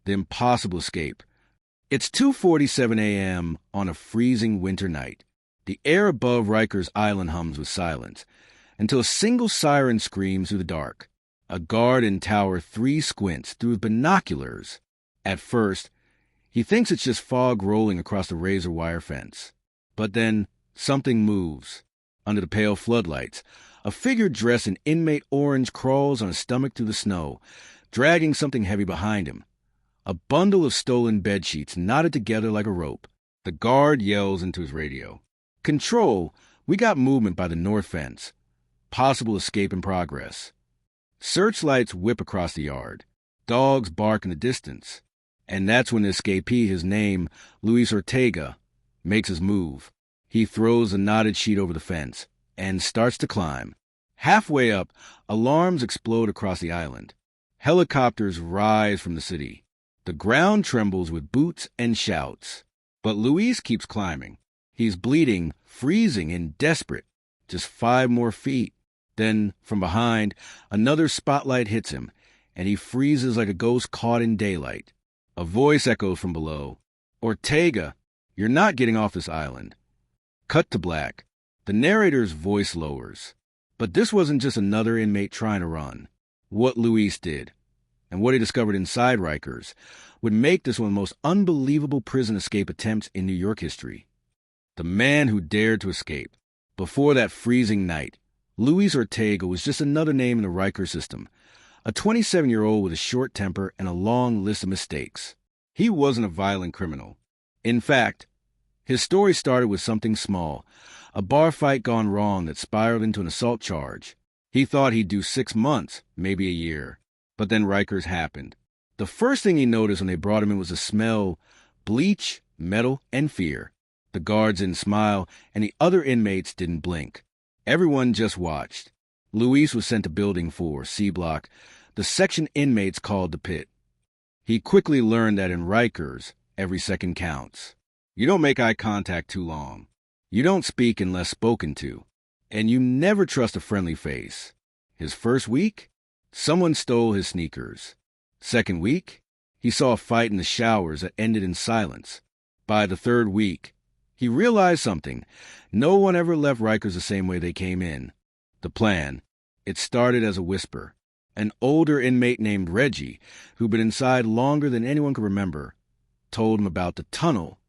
the impossible escape. It's 2:47 a.m. on a freezing winter night. The air above Rikers Island hums with silence, until a single siren screams through the dark. A guard in Tower 3 squints through binoculars. At first, he thinks it's just fog rolling across the razor wire fence. But then, something moves. Under the pale floodlights, a figure dressed in inmate orange crawls on his stomach through the snow, dragging something heavy behind him. A bundle of stolen bedsheets knotted together like a rope. The guard yells into his radio. "Control, we got movement by the north fence. Possible escape in progress." Searchlights whip across the yard. Dogs bark in the distance. And that's when the escapee, his name, Luis Ortega, makes his move. He throws a knotted sheet over the fence and starts to climb. Halfway up, alarms explode across the island. Helicopters rise from the city. The ground trembles with boots and shouts. But Luis keeps climbing. He's bleeding, freezing, and desperate. Just 5 more feet. Then, from behind, another spotlight hits him, and he freezes like a ghost caught in daylight. A voice echoes from below. "Ortega, you're not getting off this island." Cut to black. The narrator's voice lowers. But this wasn't just another inmate trying to run. What Luis did, and what he discovered inside Rikers, would make this one of the most unbelievable prison escape attempts in New York history. The man who dared to escape. Before that freezing night, Luis Ortega was just another name in the Rikers system, a 27-year-old with a short temper and a long list of mistakes. He wasn't a violent criminal. In fact, his story started with something small, a bar fight gone wrong that spiraled into an assault charge. He thought he'd do 6 months, maybe a year. But then Rikers happened. The first thing he noticed when they brought him in was the smell: bleach, metal, and fear. The guards didn't smile, and the other inmates didn't blink. Everyone just watched. Luis was sent to Building 4, C Block, the section inmates called the Pit. He quickly learned that in Rikers, every second counts. You don't make eye contact too long. You don't speak unless spoken to. And you never trust a friendly face. His first week, someone stole his sneakers. Second week, he saw a fight in the showers that ended in silence. By the third week, he realized something. No one ever left Rikers the same way they came in. The plan. It started as a whisper. An older inmate named Reggie, who'd been inside longer than anyone could remember, told him about the tunnel.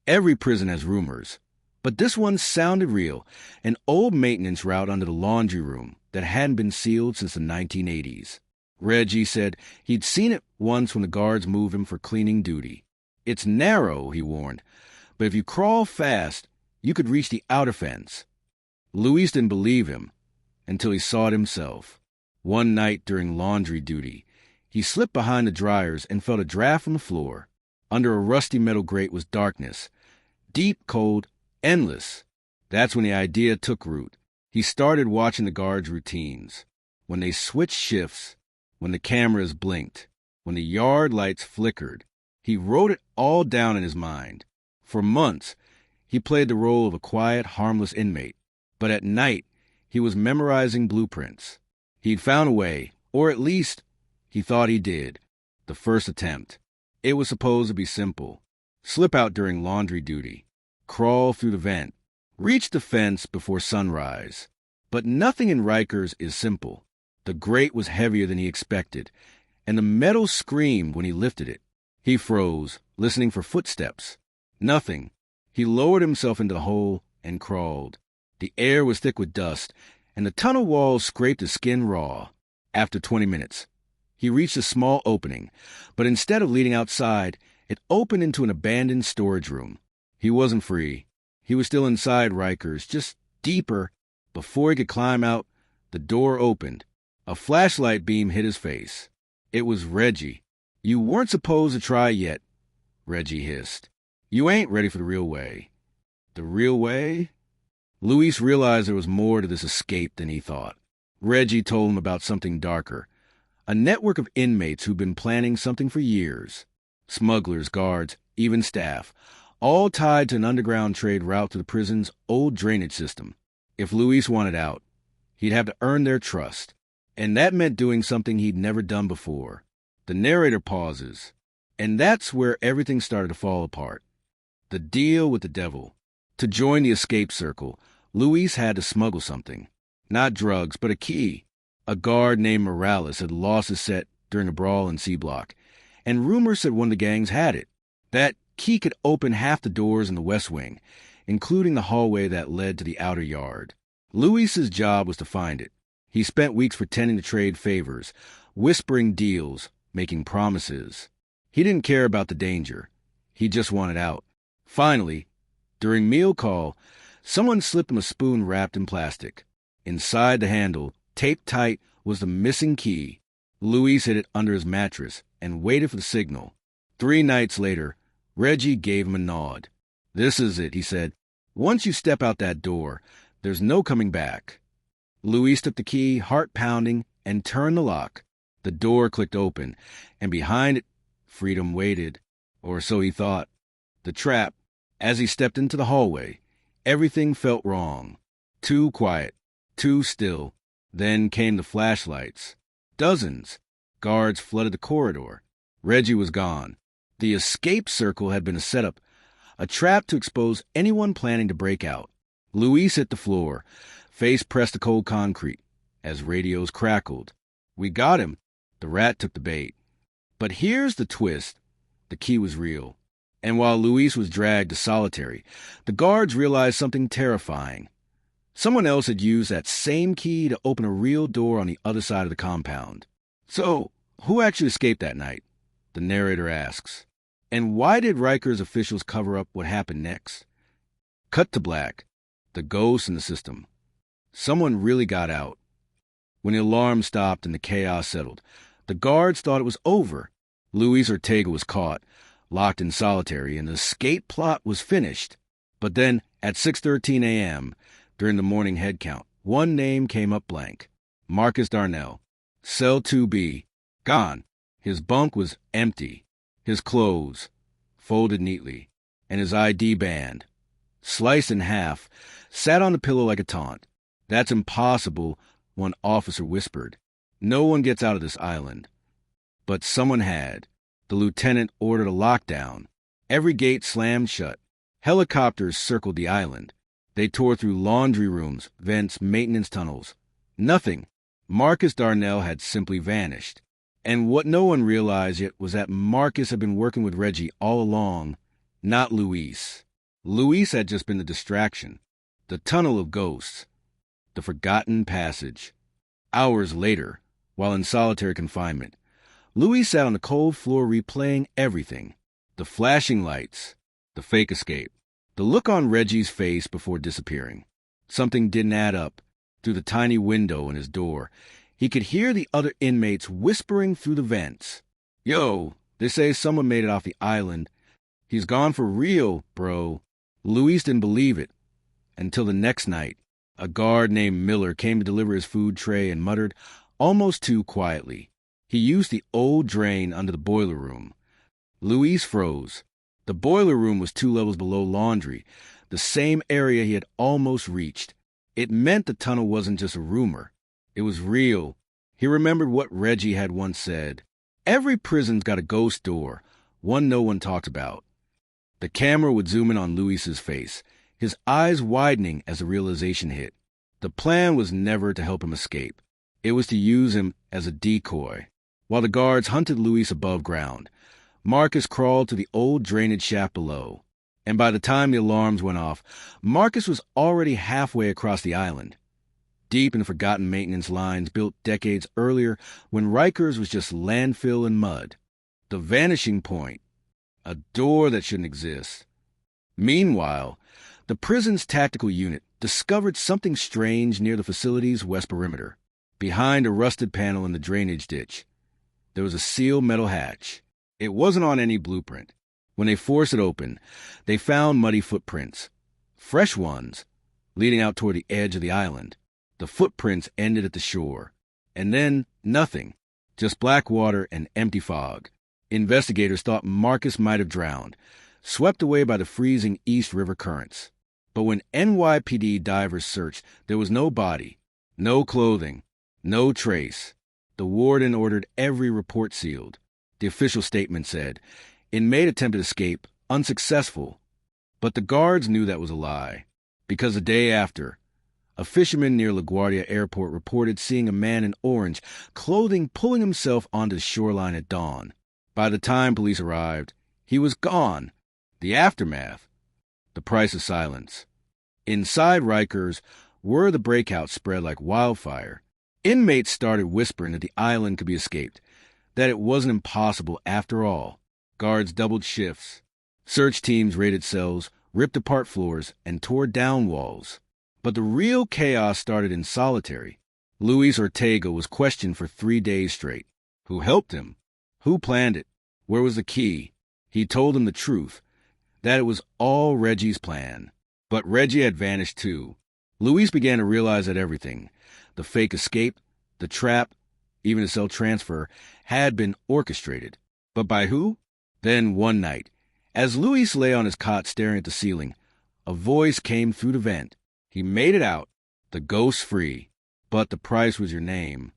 Every prison has rumors, but this one sounded real, an old maintenance route under the laundry room that hadn't been sealed since the 1980s. Reggie said he'd seen it once when the guards moved him for cleaning duty. "It's narrow," he warned, "but if you crawl fast, you could reach the outer fence." Luis didn't believe him until he saw it himself. One night during laundry duty, he slipped behind the dryers and felt a draft from the floor. Under a rusty metal grate was darkness. Deep, cold, endless. That's when the idea took root. He started watching the guards' routines. When they switched shifts, when the cameras blinked, when the yard lights flickered. He wrote it all down in his mind. For months, he played the role of a quiet, harmless inmate. But at night, he was memorizing blueprints. He'd found a way, or at least, he thought he did. The first attempt. It was supposed to be simple. Slip out during laundry duty. Crawl through the vent. Reach the fence before sunrise. But nothing in Rikers is simple. The grate was heavier than he expected, and the metal screamed when he lifted it. He froze, listening for footsteps. Nothing. He lowered himself into the hole and crawled. The air was thick with dust, and the tunnel walls scraped his skin raw. After 20 minutes, he reached a small opening, but instead of leading outside, it opened into an abandoned storage room. He wasn't free. He was still inside Rikers, just deeper. Before he could climb out, the door opened. A flashlight beam hit his face. It was Reggie. "You weren't supposed to try yet," Reggie hissed. "You ain't ready for the real way." The real way? Luis realized there was more to this escape than he thought. Reggie told him about something darker. A network of inmates who'd been planning something for years. Smugglers, guards, even staff, all tied to an underground trade route to the prison's old drainage system. If Luis wanted out, he'd have to earn their trust. And that meant doing something he'd never done before. The narrator pauses. And that's where everything started to fall apart. The deal with the devil. To join the escape circle, Luis had to smuggle something. Not drugs, but a key. A guard named Morales had lost his set during a brawl in C Block, and rumors said one of the gangs had it. That key could open half the doors in the West Wing, including the hallway that led to the outer yard. Luis's job was to find it. He spent weeks pretending to trade favors, whispering deals, making promises. He didn't care about the danger. He just wanted out. Finally, during meal call, someone slipped him a spoon wrapped in plastic. Inside the handle, taped tight, was the missing key. Luis hid it under his mattress and waited for the signal. 3 nights later, Reggie gave him a nod. "This is it," he said. "Once you step out that door, there's no coming back." Luis took the key, heart pounding, and turned the lock. The door clicked open, and behind it, freedom waited. Or so he thought. The trap. As he stepped into the hallway, everything felt wrong. Too quiet, too still. Then came the flashlights. Dozens. Guards flooded the corridor. Reggie was gone. The escape circle had been a setup, a trap to expose anyone planning to break out. Luis hit the floor, face pressed to cold concrete, as radios crackled. "We got him." The rat took the bait. But here's the twist. The key was real. And while Luis was dragged to solitary, the guards realized something terrifying. Someone else had used that same key to open a real door on the other side of the compound. "So, who actually escaped that night?" the narrator asks. "And why did Rikers officials cover up what happened next?" Cut to black. The ghosts in the system. Someone really got out. When the alarm stopped and the chaos settled, the guards thought it was over. Luis Ortega was caught, locked in solitary, and the escape plot was finished. But then, at 6:13 a.m., during the morning head count, one name came up blank. Marcus Darnell. Cell 2B. Gone. His bunk was empty. His clothes, folded neatly, and his ID band, sliced in half, sat on the pillow like a taunt. "That's impossible," one officer whispered. "No one gets out of this island." But someone had. The lieutenant ordered a lockdown. Every gate slammed shut. Helicopters circled the island. They tore through laundry rooms, vents, maintenance tunnels. Nothing. Marcus Darnell had simply vanished. And what no one realized yet was that Marcus had been working with Reggie all along, not Luis. Luis had just been the distraction, the tunnel of ghosts, the forgotten passage. Hours later, while in solitary confinement, Luis sat on the cold floor replaying everything. The flashing lights, the fake escape, the look on Reggie's face before disappearing. Something didn't add up. Through the tiny window in his door, he could hear the other inmates whispering through the vents. "Yo, they say someone made it off the island. He's gone for real, bro." Luis didn't believe it. Until the next night, a guard named Miller came to deliver his food tray and muttered, almost too quietly. He used the old drain under the boiler room. Luis froze. The boiler room was 2 levels below laundry, the same area he had almost reached. It meant the tunnel wasn't just a rumor. It was real. He remembered what Reggie had once said. Every prison's got a ghost door, one no one talks about. The camera would zoom in on Luis's face, his eyes widening as the realization hit. The plan was never to help him escape. It was to use him as a decoy. While the guards hunted Luis above ground, Marcus crawled to the old drainage shaft below. And by the time the alarms went off, Marcus was already halfway across the island, deep in the forgotten maintenance lines built decades earlier when Rikers was just landfill and mud. The Vanishing Point, a door that shouldn't exist. Meanwhile, the prison's tactical unit discovered something strange near the facility's west perimeter. Behind a rusted panel in the drainage ditch, there was a sealed metal hatch. It wasn't on any blueprint. When they forced it open, they found muddy footprints, fresh ones, leading out toward the edge of the island. The footprints ended at the shore. And then nothing, just black water and empty fog. Investigators thought Marcus might have drowned, swept away by the freezing East River currents. But when NYPD divers searched, there was no body, no clothing, no trace. The warden ordered every report sealed. The official statement said, "Inmate attempted escape, unsuccessful." But the guards knew that was a lie, because the day after, a fisherman near LaGuardia Airport reported seeing a man in orange clothing pulling himself onto the shoreline at dawn. By the time police arrived, he was gone. The aftermath, the price of silence. Inside Rikers, word of the breakout spread like wildfire. Inmates started whispering that the island could be escaped, that it wasn't impossible after all. Guards doubled shifts. Search teams raided cells, ripped apart floors, and tore down walls. But the real chaos started in solitary. Luis Ortega was questioned for 3 days straight. Who helped him? Who planned it? Where was the key? He told them the truth, that it was all Reggie's plan. But Reggie had vanished too. Luis began to realize that everything, the fake escape, the trap, even the cell transfer, had been orchestrated. But by who? Then one night, as Luis lay on his cot staring at the ceiling, a voice came through the vent. He made it out, the ghost free, but the price was your name.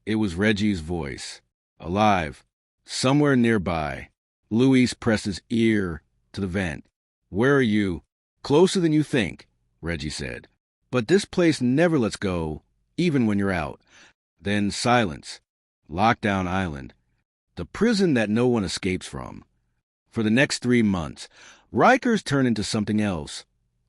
It was Reggie's voice, alive, somewhere nearby. Luis pressed his ear to the vent. "Where are you?" "Closer than you think," Reggie said. "But this place never lets go, even when you're out." Then silence. Lockdown Island. The prison that no one escapes from. For the next 3 months, Rikers turned into something else.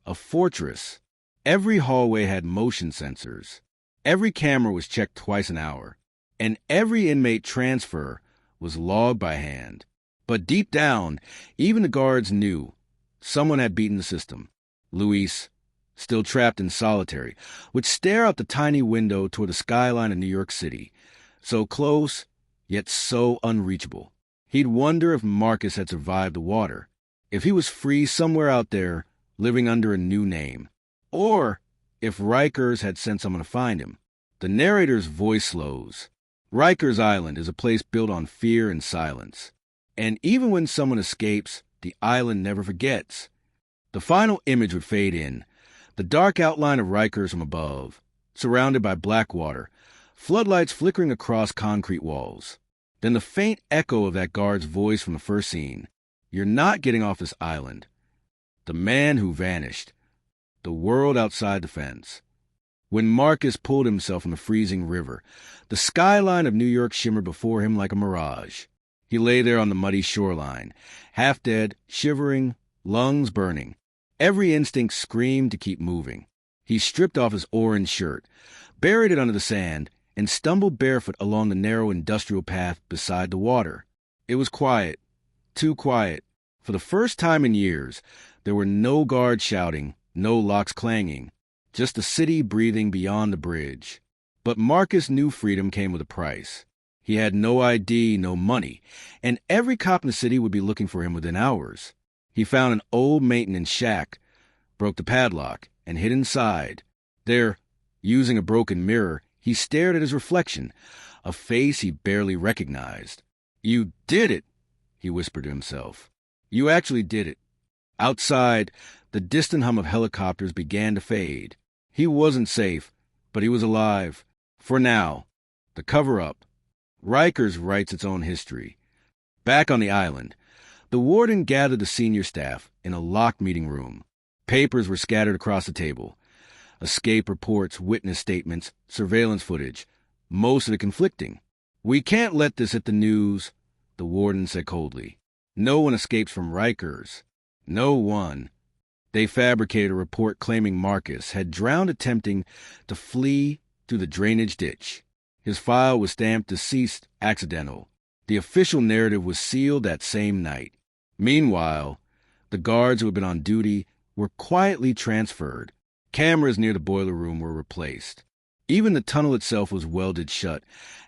A fortress. Every hallway had motion sensors. Every camera was checked twice an hour. And every inmate transfer was logged by hand. But deep down, even the guards knew someone had beaten the system. Luis, still trapped in solitary, would stare out the tiny window toward the skyline of New York City. So close, yet so unreachable. He'd wonder if Marcus had survived the water, if he was free somewhere out there, living under a new name, or if Rikers had sent someone to find him. The narrator's voice slows. Rikers Island is a place built on fear and silence. And even when someone escapes, the island never forgets. The final image would fade in, the dark outline of Rikers from above, surrounded by black water, floodlights flickering across concrete walls. Then the faint echo of that guard's voice from the first scene. "You're not getting off this island." The man who vanished. The world outside the fence. When Marcus pulled himself from the freezing river, the skyline of New York shimmered before him like a mirage. He lay there on the muddy shoreline, half dead, shivering, lungs burning. Every instinct screamed to keep moving. He stripped off his orange shirt, buried it under the sand, and stumbled barefoot along the narrow industrial path beside the water. It was quiet, too quiet. For the first time in years, there were no guards shouting, no locks clanging, just the city breathing beyond the bridge. But Marcus knew freedom came with a price. He had no ID, no money, and every cop in the city would be looking for him within hours. He found an old maintenance shack, broke the padlock, and hid inside. There, using a broken mirror, he stared at his reflection, a face he barely recognized. "You did it," he whispered to himself. "You actually did it." Outside, the distant hum of helicopters began to fade. He wasn't safe, but he was alive. For now. The cover-up. Rikers writes its own history. Back on the island, the warden gathered the senior staff in a locked meeting room. Papers were scattered across the table. Escape reports, witness statements, surveillance footage, most of it conflicting. "We can't let this hit the news," the warden said coldly. "No one escapes from Rikers. No one." They fabricated a report claiming Marcus had drowned attempting to flee through the drainage ditch. His file was stamped deceased accidental. The official narrative was sealed that same night. Meanwhile, the guards who had been on duty were quietly transferred. Cameras near the boiler room were replaced. Even the tunnel itself was welded shut.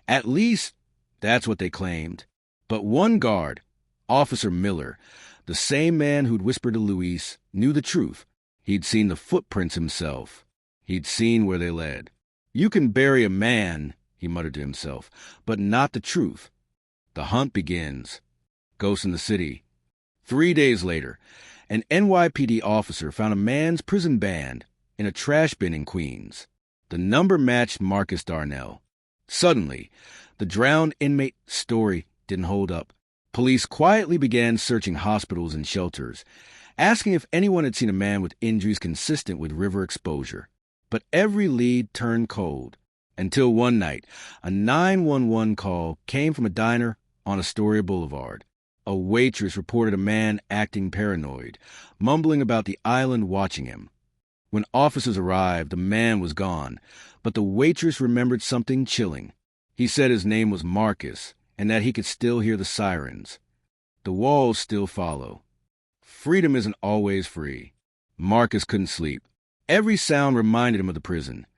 At least, that's what they claimed. But one guard, Officer Miller, the same man who'd whispered to Luis, knew the truth. He'd seen the footprints himself. He'd seen where they led. "You can bury a man," he muttered to himself, "but not the truth." The hunt begins. Ghosts in the city. 3 days later, an NYPD officer found a man's prison band in a trash bin in Queens. The number matched Marcus Darnell. Suddenly, the drowned inmate story didn't hold up. Police quietly began searching hospitals and shelters, asking if anyone had seen a man with injuries consistent with river exposure. But every lead turned cold, until one night, a 911 call came from a diner on Astoria Boulevard. A waitress reported a man acting paranoid, mumbling about the island watching him. When officers arrived, the man was gone, but the waitress remembered something chilling. He said his name was Marcus, and that he could still hear the sirens. The walls still follow. Freedom isn't always free. Marcus couldn't sleep. Every sound reminded him of the prison.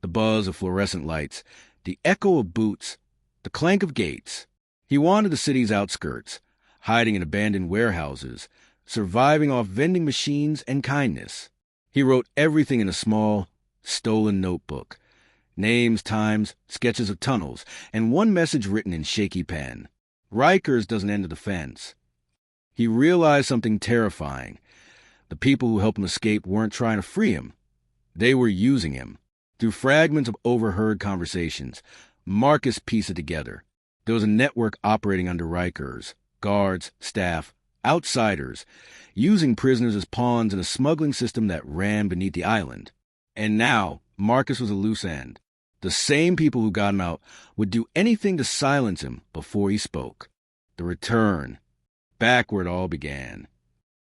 The buzz of fluorescent lights, the echo of boots, the clank of gates. He wandered the city's outskirts, hiding in abandoned warehouses, surviving off vending machines and kindness. He wrote everything in a small, stolen notebook. Names, times, sketches of tunnels, and one message written in shaky pen. Rikers doesn't end at the fence. He realized something terrifying. The people who helped him escape weren't trying to free him. They were using him. Through fragments of overheard conversations, Marcus pieced it together. There was a network operating under Rikers, guards, staff, outsiders, using prisoners as pawns in a smuggling system that ran beneath the island. And now, Marcus was a loose end. The same people who got him out would do anything to silence him before he spoke. The return. Back where it all began.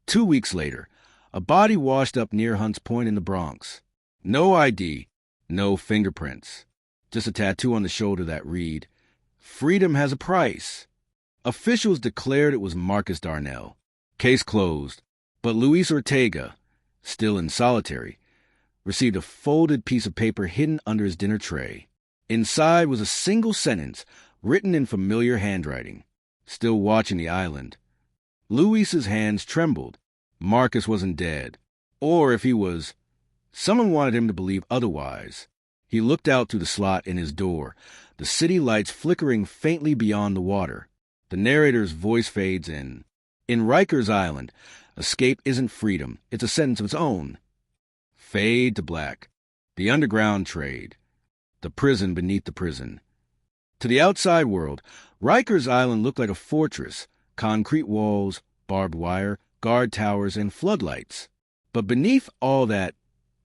2 weeks later, a body washed up near Hunts Point in the Bronx. No ID, no fingerprints. Just a tattoo on the shoulder that read, "Freedom has a price." Officials declared it was Marcus Darnell. Case closed. But Luis Ortega, still in solitary, received a folded piece of paper hidden under his dinner tray. Inside was a single sentence written in familiar handwriting. Still watching the island. Luis's hands trembled. Marcus wasn't dead. Or if he was, someone wanted him to believe otherwise. He looked out through the slot in his door, the city lights flickering faintly beyond the water. The narrator's voice fades in. In Rikers Island, escape isn't freedom, it's a sentence of its own. Fade to black. The underground trade. The prison beneath the prison. To the outside world, Rikers Island looked like a fortress, concrete walls, barbed wire, guard towers, and floodlights. But beneath all that,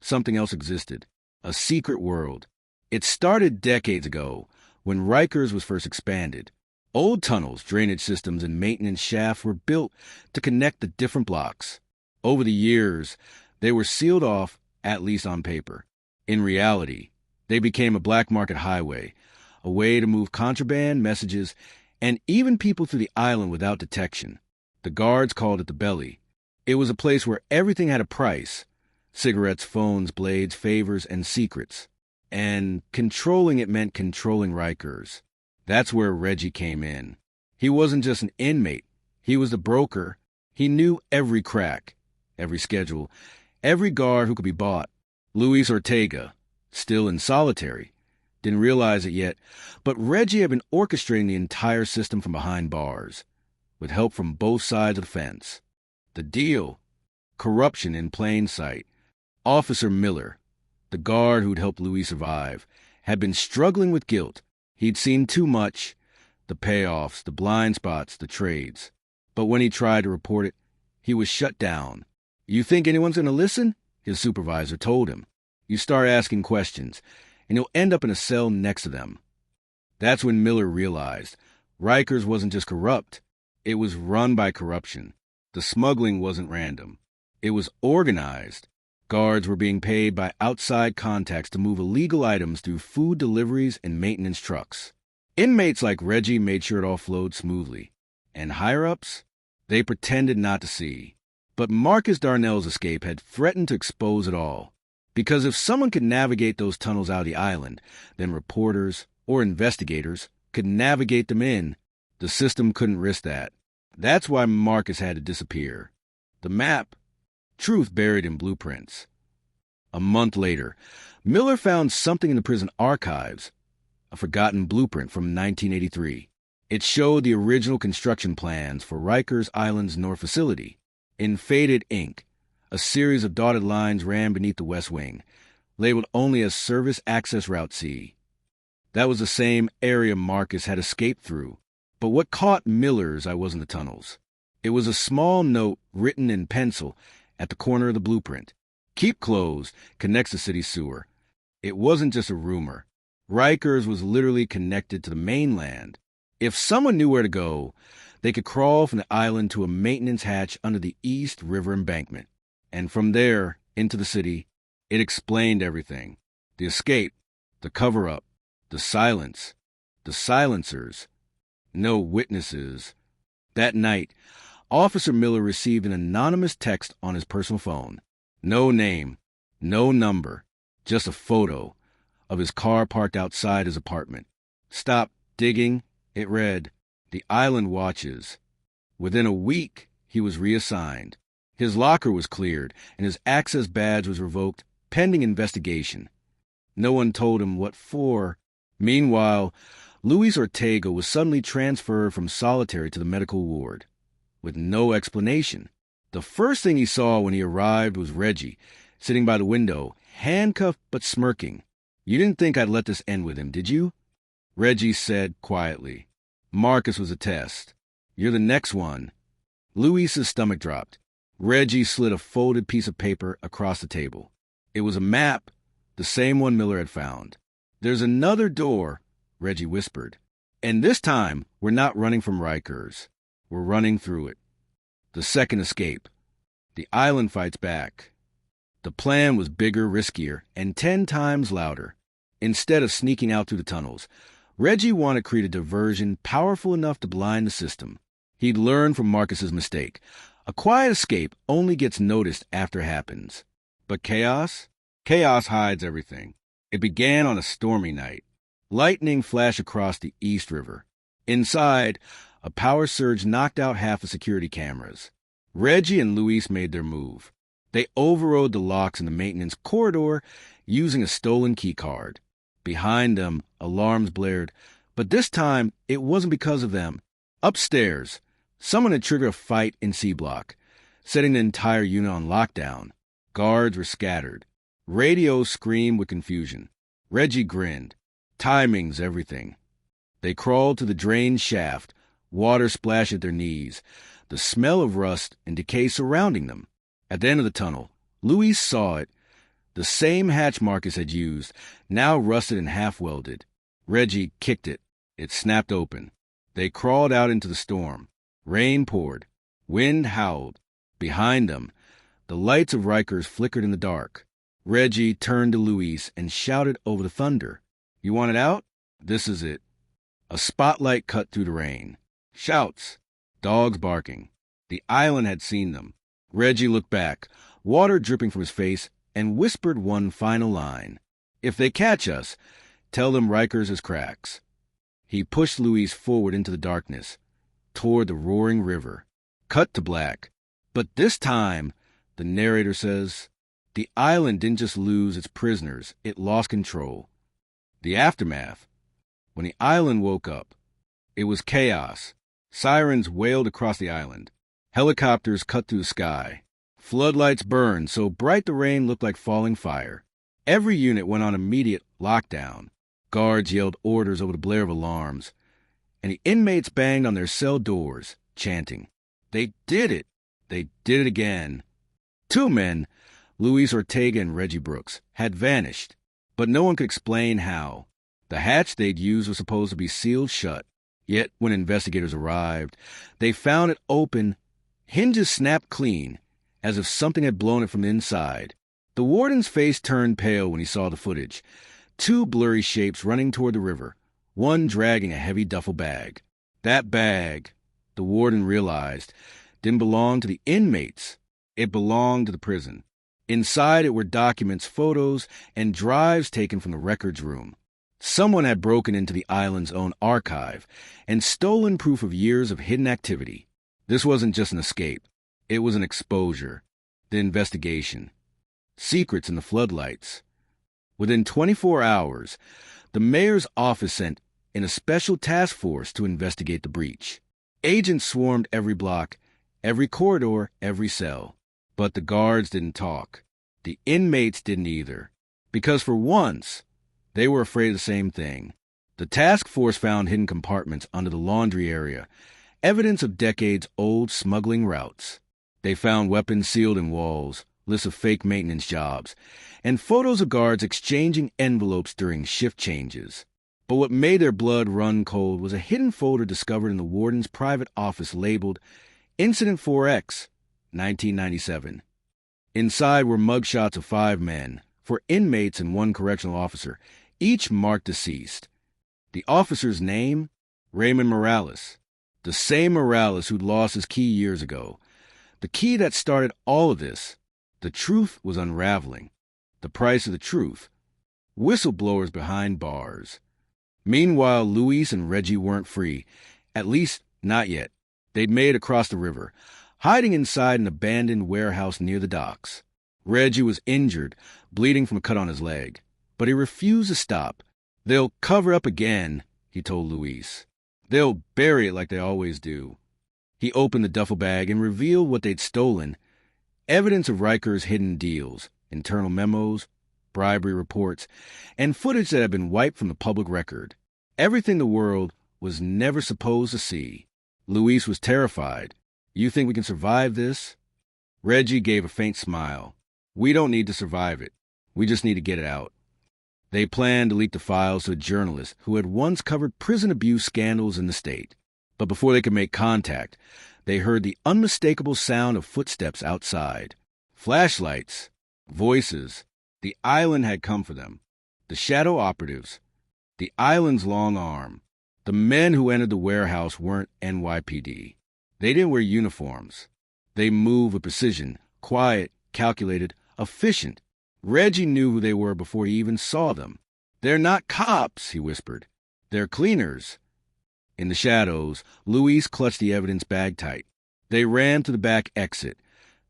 something else existed. A secret world. It started decades ago, when Rikers was first expanded. Old tunnels, drainage systems, and maintenance shafts were built to connect the different blocks. Over the years, they were sealed off, at least on paper. In reality, they became a black market highway, a way to move contraband, messages, and even people through the island without detection. The guards called it the belly. It was a place where everything had a price. Cigarettes, phones, blades, favors, and secrets. And controlling it meant controlling Rikers. That's where Reggie came in. He wasn't just an inmate. He was the broker. He knew every crack, every schedule, every guard who could be bought. Luis Ortega, still in solitary, didn't realize it yet, but Reggie had been orchestrating the entire system from behind bars, with help from both sides of the fence. The deal? Corruption in plain sight. Officer Miller, the guard who'd helped Louis survive, had been struggling with guilt. He'd seen too much, the payoffs, the blind spots, the trades. But when he tried to report it, he was shut down. "You think anyone's going to listen?" his supervisor told him. "You start asking questions, and you'll end up in a cell next to them." That's when Miller realized Rikers wasn't just corrupt, it was run by corruption. The smuggling wasn't random. It was organized. Guards were being paid by outside contacts to move illegal items through food deliveries and maintenance trucks. Inmates like Reggie made sure it all flowed smoothly. And higher-ups? They pretended not to see. But Marcus Darnell's escape had threatened to expose it all. Because if someone could navigate those tunnels out of the island, then reporters or investigators could navigate them in. The system couldn't risk that. That's why Marcus had to disappear. The map, truth buried in blueprints. A month later, Miller found something in the prison archives, a forgotten blueprint from 1983. It showed the original construction plans for Rikers Island's North facility. In faded ink, a series of dotted lines ran beneath the West Wing, labeled only as Service Access Route C. That was the same area Marcus had escaped through. But what caught Miller's eye wasn't the tunnels. It was a small note written in pencil at the corner of the blueprint. Keep closed, connects the city sewer. It wasn't just a rumor. Rikers was literally connected to the mainland. If someone knew where to go, they could crawl from the island to a maintenance hatch under the East River embankment. And from there, into the city, it explained everything. The escape, the cover-up, the silence, the silencers, no witnesses. That night, Officer Miller received an anonymous text on his personal phone. No name, no number, just a photo of his car parked outside his apartment. Stop digging, it read. The island watches. Within a week, he was reassigned. His locker was cleared, and his access badge was revoked, pending investigation. No one told him what for. Meanwhile, Luis Ortega was suddenly transferred from solitary to the medical ward, with no explanation. The first thing he saw when he arrived was Reggie, sitting by the window, handcuffed but smirking. You didn't think I'd let this end with him, did you? Reggie said quietly. Marcus was a test. You're the next one. Luis's stomach dropped. Reggie slid a folded piece of paper across the table. It was a map, the same one Miller had found. There's another door, Reggie whispered. And this time, we're not running from Rikers. We're running through it. The second escape. The island fights back. The plan was bigger, riskier, and 10 times louder. Instead of sneaking out through the tunnels, Reggie wanted to create a diversion powerful enough to blind the system. He'd learned from Marcus's mistake. A quiet escape only gets noticed after it happens. But chaos? Chaos hides everything. It began on a stormy night. Lightning flashed across the East River. Inside, a power surge knocked out half the security cameras. Reggie and Luis made their move. They overrode the locks in the maintenance corridor using a stolen key card. Behind them, alarms blared, but this time it wasn't because of them. Upstairs, someone had triggered a fight in C Block, setting the entire unit on lockdown. Guards were scattered. Radios screamed with confusion. Reggie grinned. Timing's everything. They crawled to the drained shaft, water splashed at their knees, the smell of rust and decay surrounding them. At the end of the tunnel, Luis saw it. The same hatch Marcus had used, now rusted and half-welded. Reggie kicked it. It snapped open. They crawled out into the storm. Rain poured. Wind howled. Behind them, the lights of Rikers flickered in the dark. Reggie turned to Luis and shouted over the thunder. You want it out? This is it. A spotlight cut through the rain. Shouts. Dogs barking. The island had seen them. Reggie looked back, water dripping from his face, and whispered one final line. If they catch us, tell them Rikers is cracks. He pushed Luis forward into the darkness, toward the roaring river. Cut to black. But this time, the narrator says, the island didn't just lose its prisoners, it lost control. The aftermath. When the island woke up, it was chaos. Sirens wailed across the island. Helicopters cut through the sky. Floodlights burned so bright the rain looked like falling fire. Every unit went on immediate lockdown. Guards yelled orders over the blare of alarms, and the inmates banged on their cell doors, chanting. They did it! They did it again. 2 men, Luis Ortega and Reggie Brooks, had vanished, but no one could explain how. The hatch they'd used was supposed to be sealed shut, yet when investigators arrived, they found it open, hinges snapped clean, as if something had blown it from the inside. The warden's face turned pale when he saw the footage. 2 blurry shapes running toward the river, one dragging a heavy duffel bag. That bag, the warden realized, didn't belong to the inmates. It belonged to the prison. Inside it were documents, photos, and drives taken from the records room. Someone had broken into the island's own archive and stolen proof of years of hidden activity. This wasn't just an escape. It was an exposure. The investigation. Secrets in the floodlights. Within 24 hours, the mayor's office sent in a special task force to investigate the breach. Agents swarmed every block, every corridor, every cell. But the guards didn't talk. The inmates didn't either. Because for once, they were afraid of the same thing. The task force found hidden compartments under the laundry area, evidence of decades-old smuggling routes. They found weapons sealed in walls, lists of fake maintenance jobs, and photos of guards exchanging envelopes during shift changes. But what made their blood run cold was a hidden folder discovered in the warden's private office labeled Incident 4X, 1997. Inside were mugshots of 5 men, 4 inmates and 1 correctional officer, each marked deceased. The officer's name? Raymond Morales. The same Morales who'd lost his key years ago. The key that started all of this. The truth was unraveling. The price of the truth. Whistleblowers behind bars. Meanwhile, Luis and Reggie weren't free. At least, not yet. They'd made across the river, hiding inside an abandoned warehouse near the docks. Reggie was injured, bleeding from a cut on his leg. But he refused to stop. "They'll cover up again," he told Luis. "They'll bury it like they always do." He opened the duffel bag and revealed what they'd stolen. Evidence of Rikers' hidden deals, internal memos, bribery reports, and footage that had been wiped from the public record. Everything the world was never supposed to see. Luis was terrified. "You think we can survive this?" Reggie gave a faint smile. "We don't need to survive it. We just need to get it out." They planned to leak the files to a journalist who had once covered prison abuse scandals in the state. But before they could make contact, they heard the unmistakable sound of footsteps outside. Flashlights. Voices. The island had come for them. The shadow operatives. The island's long arm. The men who entered the warehouse weren't NYPD. They didn't wear uniforms. They moved with precision, quiet, calculated, efficient. Reggie knew who they were before he even saw them. "They're not cops," he whispered. "They're cleaners." In the shadows, Luis clutched the evidence bag tight. They ran to the back exit,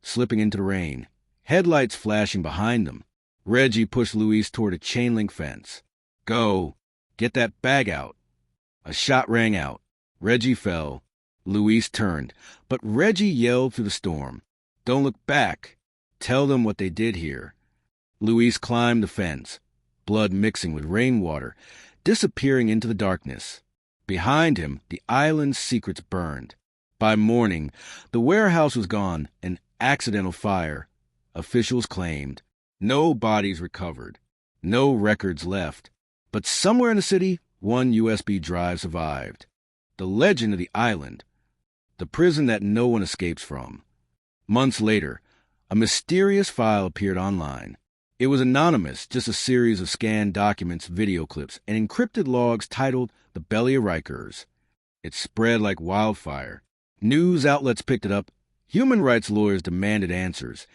slipping into the rain, headlights flashing behind them. Reggie pushed Luis toward a chain-link fence. "Go. Get that bag out." A shot rang out. Reggie fell. Luis turned, but Reggie yelled through the storm. "Don't look back. Tell them what they did here." Luis climbed the fence, blood mixing with rainwater, disappearing into the darkness. Behind him, the island's secrets burned. By morning, the warehouse was gone, an accidental fire. Officials claimed. No bodies recovered. No records left. But somewhere in the city, 1 USB drive survived. The legend of the island. The prison that no one escapes from. Months later, a mysterious file appeared online. It was anonymous, just a series of scanned documents, video clips, and encrypted logs titled The Belly of Rikers. It spread like wildfire. News outlets picked it up. Human rights lawyers demanded answers.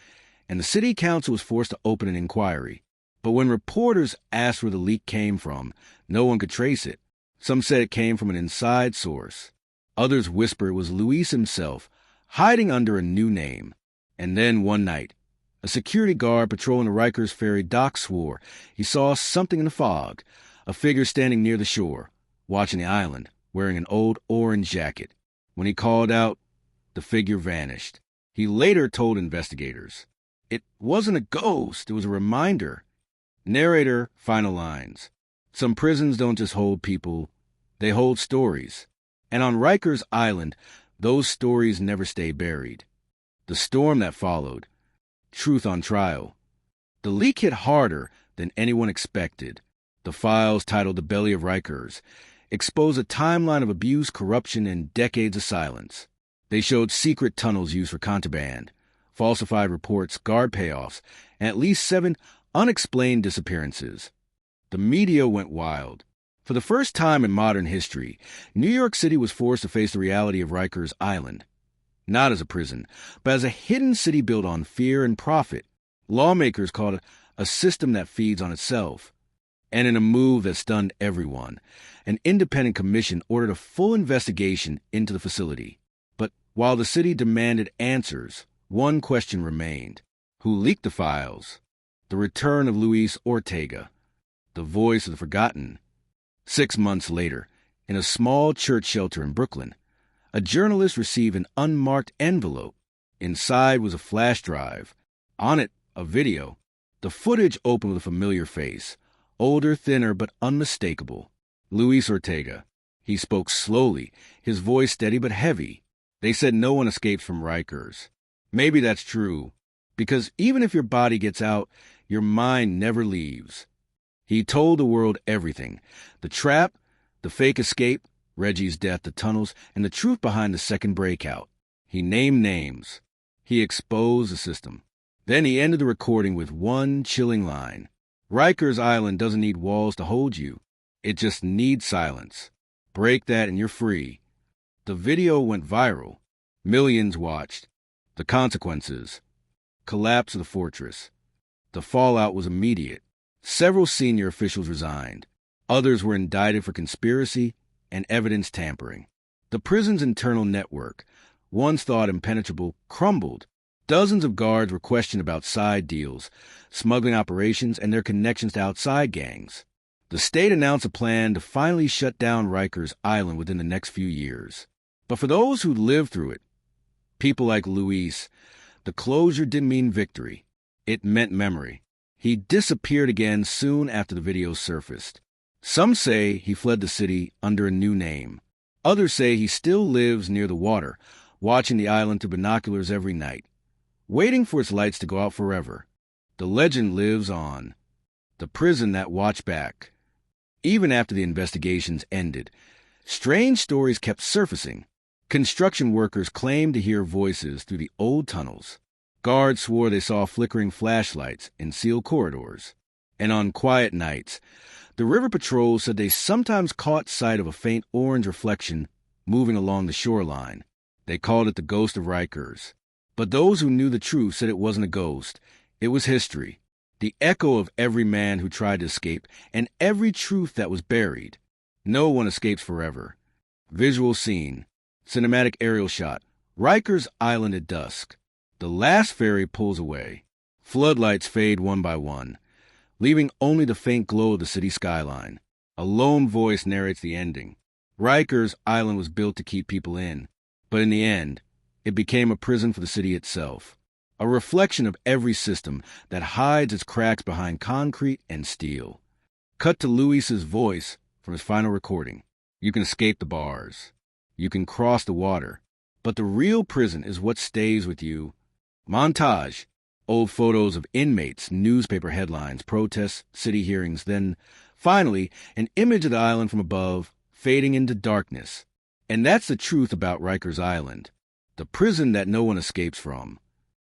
And the city council was forced to open an inquiry. But when reporters asked where the leak came from, no one could trace it. Some said it came from an inside source. Others whispered it was Luis himself, hiding under a new name. And then one night, a security guard patrolling the Rikers ferry dock swore he saw something in the fog, a figure standing near the shore, watching the island, wearing an old orange jacket. When he called out, the figure vanished. He later told investigators, "It wasn't a ghost, it was a reminder." Narrator, final lines. Some prisons don't just hold people, they hold stories. And on Rikers Island, those stories never stay buried. The storm that followed. Truth on trial. The leak hit harder than anyone expected. The files titled The Belly of Rikers exposed a timeline of abuse, corruption, and decades of silence. They showed secret tunnels used for contraband, falsified reports, guard payoffs, and at least 7 unexplained disappearances. The media went wild. For the first time in modern history, New York City was forced to face the reality of Rikers Island. Not as a prison, but as a hidden city built on fear and profit. Lawmakers called it a system that feeds on itself. And in a move that stunned everyone, an independent commission ordered a full investigation into the facility. But while the city demanded answers, one question remained. Who leaked the files? The return of Luis Ortega, the voice of the forgotten. 6 months later, in a small church shelter in Brooklyn, a journalist received an unmarked envelope. Inside was a flash drive. On it, a video. The footage opened with a familiar face, older, thinner, but unmistakable. Luis Ortega. He spoke slowly, his voice steady but heavy. They said no one escapes from Rikers. Maybe that's true, because even if your body gets out, your mind never leaves. He told the world everything. The trap, the fake escape, Reggie's death, the tunnels, and the truth behind the second breakout. He named names. He exposed the system. Then he ended the recording with one chilling line. Rikers Island doesn't need walls to hold you. It just needs silence. Break that and you're free. The video went viral. Millions watched. The consequences. Collapse of the fortress. The fallout was immediate. Several senior officials resigned. Others were indicted for conspiracy and evidence tampering. The prison's internal network, once thought impenetrable, crumbled. Dozens of guards were questioned about side deals, smuggling operations, and their connections to outside gangs. The state announced a plan to finally shut down Rikers Island within the next few years. But for those who lived through it, people like Luis, the closure didn't mean victory. It meant memory. He disappeared again soon after the video surfaced. Some say he fled the city under a new name. Others say he still lives near the water, watching the island through binoculars every night, waiting for its lights to go out forever. The legend lives on. The prison that watched back. Even after the investigations ended, strange stories kept surfacing. Construction workers claimed to hear voices through the old tunnels. Guards swore they saw flickering flashlights in sealed corridors. And on quiet nights, the river patrol said they sometimes caught sight of a faint orange reflection moving along the shoreline. They called it the ghost of Rikers. But those who knew the truth said it wasn't a ghost. It was history, the echo of every man who tried to escape, and every truth that was buried. No one escapes forever. Visual scene, cinematic aerial shot, Rikers Island at dusk. The last ferry pulls away. Floodlights fade one by one, leaving only the faint glow of the city skyline. A lone voice narrates the ending. Rikers Island was built to keep people in, but in the end, it became a prison for the city itself, a reflection of every system that hides its cracks behind concrete and steel. Cut to Luis's voice from his final recording. You can escape the bars. You can cross the water. But the real prison is what stays with you. Montage. Old photos of inmates, newspaper headlines, protests, city hearings, then, finally, an image of the island from above, fading into darkness. And that's the truth about Rikers Island. The prison that no one escapes from.